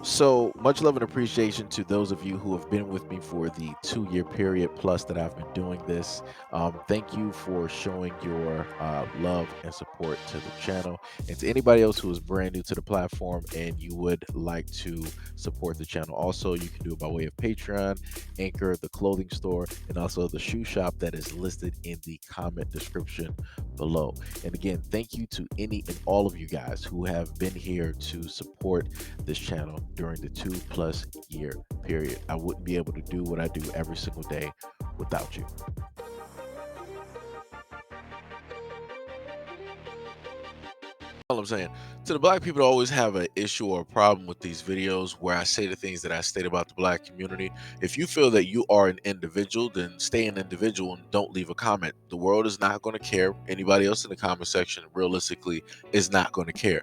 So much love and appreciation to those of you who have been with me for the 2 year period plus that I've been doing this. Thank you for showing your love and support to the channel. And to anybody else who is brand new to the platform and you would like to support the channel, also, you can do it by way of Patreon, Anchor, the clothing store, and also the shoe shop that is listed in the comment description below. And again, thank you to any and all of you guys who have been here to support this channel during the 2+ year period. I wouldn't be able to do what I do every single day without you. All I'm saying to the black people that always have an issue or a problem with these videos where I say the things that I state about the black community. If you feel that you are an individual, then stay an individual and don't leave a comment. The world is not going to care. Anybody else in the comment section realistically is not going to care.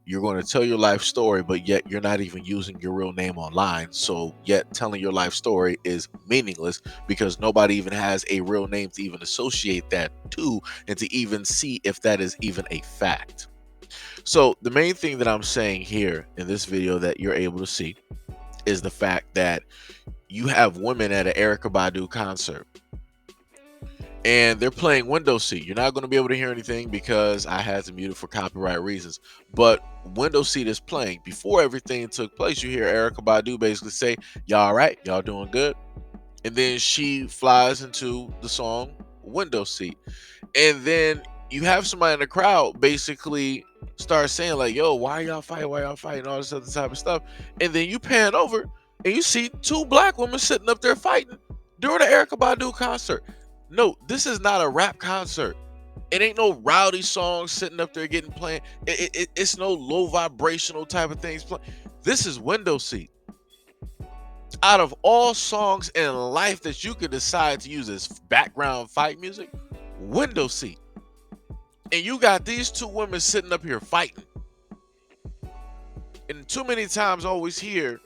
You're going to tell your life story, but yet you're not even using your real name online. So yet telling your life story is meaningless because nobody even has a real name to even associate that to and to even see if that is even a fact. So the main thing that I'm saying here in this video that you're able to see is the fact that you have women at an Erykah Badu concert and they're playing Window Seat. You're not going to be able to hear anything because I had to mute it for copyright reasons. But Window Seat is playing. Before everything took place, you hear Erykah Badu basically say, "Y'all all right? Y'all doing good?" And then she flies into the song Window Seat. And then you have somebody in the crowd basically start saying like, "Yo, why y'all fighting? Why y'all fighting?" All this other type of stuff. And then you pan over and you see two black women sitting up there fighting during the Erykah Badu concert. No, this is not a rap concert. It ain't no rowdy songs sitting up there getting playing. It's no low vibrational type of things playing. This is Window Seat. Out of all songs in life that you could decide to use as background fight music, Window Seat. And you got these two women sitting up here fighting. And too many times I always hear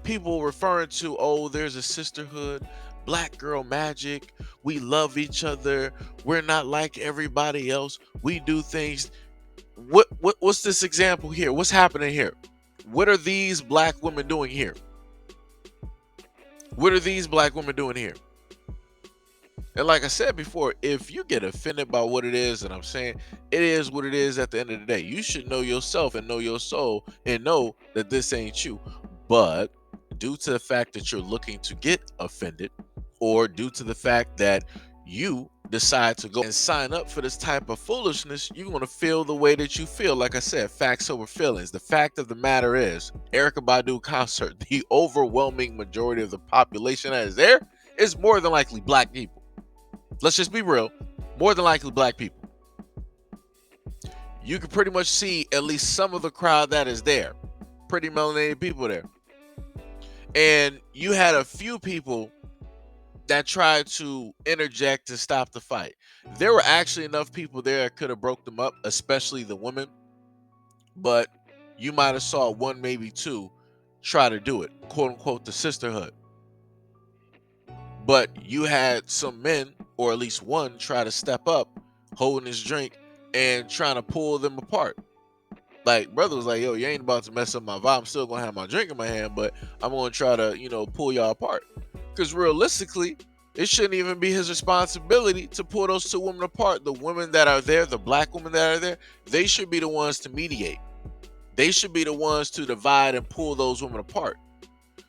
people referring to, "Oh, there's a sisterhood, black girl magic, we love each other, we're not like everybody else, we do things." What's this example here? What's happening here? What are these black women doing here? What are these black women doing here? And like I said before, if you get offended by what it is, and I'm saying it is what it is at the end of the day, you should know yourself and know your soul and know that this ain't you. But due to the fact that you're looking to get offended, or due to the fact that you decide to go and sign up for this type of foolishness, you're going to feel the way that you feel. Like I said, facts over feelings. The fact of the matter is, Erykah Badu concert, the overwhelming majority of the population that is there is more than likely black people. Let's just be real. More than likely black people. You can pretty much see at least some of the crowd that is there. Pretty melanated people there. And you had a few people that tried to interject to stop the fight. There were actually enough people there that could have broke them up, especially the women. But you might have saw one, maybe two, try to do it. "Quote unquote" the sisterhood. But you had some men, or at least one, try to step up, holding his drink and trying to pull them apart. Like, brother was like, "Yo, you ain't about to mess up my vibe. I'm still gonna have my drink in my hand, but I'm gonna try to, pull y'all apart." Because realistically, it shouldn't even be his responsibility to pull those two women apart. The women that are there, the black women that are there, they should be the ones to mediate. They should be the ones to divide and pull those women apart.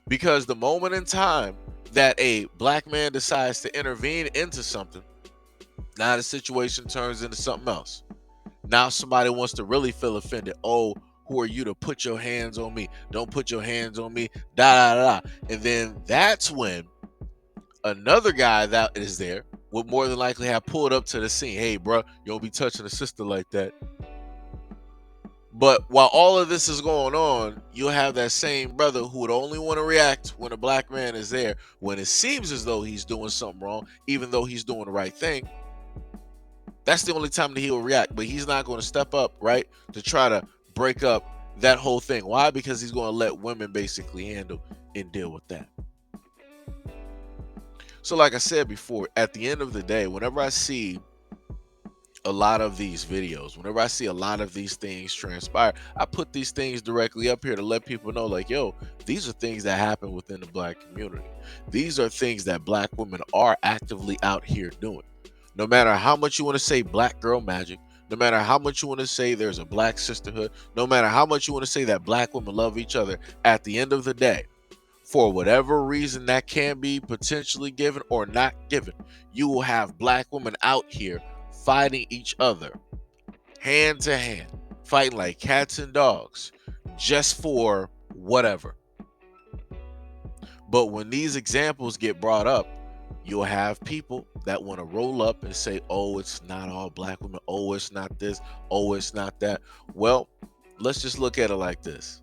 Because the moment in time that a black man decides to intervene into something, now the situation turns into something else. Now somebody wants to really feel offended. "Oh, who are you to put your hands on me? Don't put your hands on me." Da da da. And then that's when another guy that is there would more than likely have pulled up to the scene. "Hey, bro, you don't be touching a sister like that." But while all of this is going on, you'll have that same brother who would only want to react when a black man is there, when it seems as though he's doing something wrong, even though he's doing the right thing. That's the only time that he will react, but he's not going to step up, right, to try to break up that whole thing. Why? Because he's going to let women basically handle and deal with that. So like I said before, at the end of the day, whenever I see a lot of these videos, whenever I see a lot of these things transpire, I put these things directly up here to let people know, like, yo, these are things that happen within the black community. These are things that black women are actively out here doing. No matter how much you want to say black girl magic, no matter how much you want to say there's a black sisterhood, no matter how much you want to say that black women love each other, at the end of the day, for whatever reason that can be potentially given or not given, you will have black women out here fighting each other hand to hand, fighting like cats and dogs just for whatever. But when these examples get brought up, you'll have people that want to roll up and say, oh, it's not all black women. Oh, it's not this. Oh, it's not that. Well, let's just look at it like this.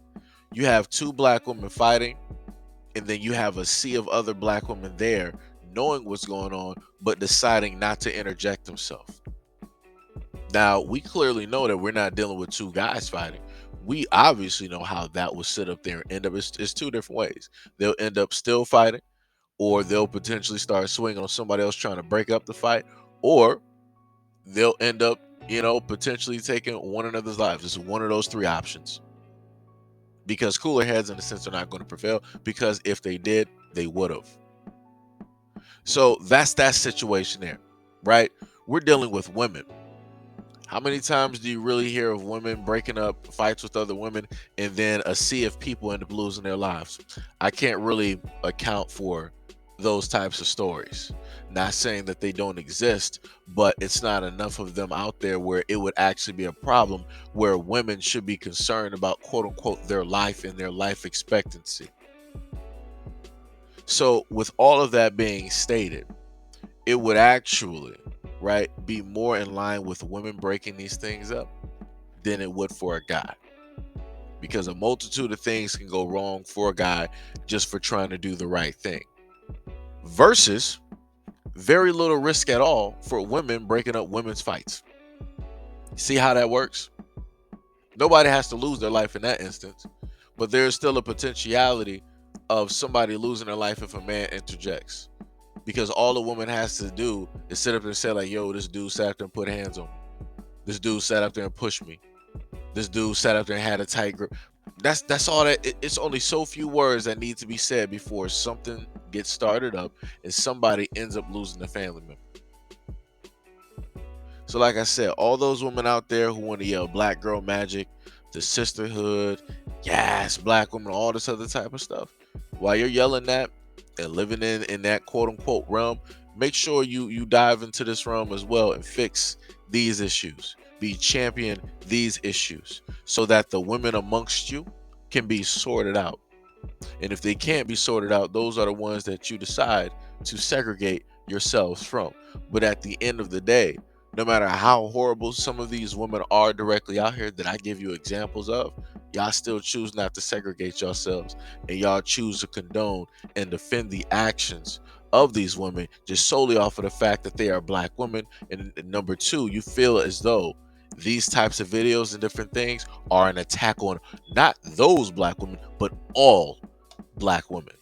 You have two black women fighting, and then you have a sea of other black women there knowing what's going on, but deciding not to interject themselves. Now, we clearly know that we're not dealing with two guys fighting. We obviously know how that will sit up there and end up. It's two different ways. They'll end up still fighting, or they'll potentially start swinging on somebody else trying to break up the fight, or they'll end up, potentially taking one another's lives. It's one of those three options. Because cooler heads, in a sense, are not going to prevail, because if they did, they would have. So that's that situation there, right? We're dealing with women. How many times do you really hear of women breaking up fights with other women and then a sea of people end up losing their lives? I can't really account for those types of stories. Not saying that they don't exist, but it's not enough of them out there where it would actually be a problem where women should be concerned about, quote unquote, their life and their life expectancy. So with all of that being stated, it would actually, right, be more in line with women breaking these things up than it would for a guy. Because a multitude of things can go wrong for a guy just for trying to do the right thing. Versus very little risk at all for women breaking up women's fights. See how that works? Nobody has to lose their life in that instance, but there's still a potentiality of somebody losing their life if a man interjects. Because all the woman has to do is sit up and say, like, yo, this dude sat up there and put hands on me. This dude sat up there and pushed me. This dude sat up there and had a tight grip. That's all that. It's only so few words that need to be said before something gets started up and somebody ends up losing a family member. So like I said, all those women out there who want to yell black girl magic, the sisterhood, yes, black women, all this other type of stuff, while you're yelling that and living in that quote unquote realm, make sure you dive into this realm as well and fix these issues. Be champion these issues so that the women amongst you can be sorted out. And if they can't be sorted out, those are the ones that you decide to segregate yourselves from. But at the end of the day, no matter how horrible some of these women are directly out here that I give you examples of, y'all still choose not to segregate yourselves, and y'all choose to condone and defend the actions of these women just solely off of the fact that they are black women. And number two, you feel as though these types of videos and different things are an attack on not those black women, but all black women.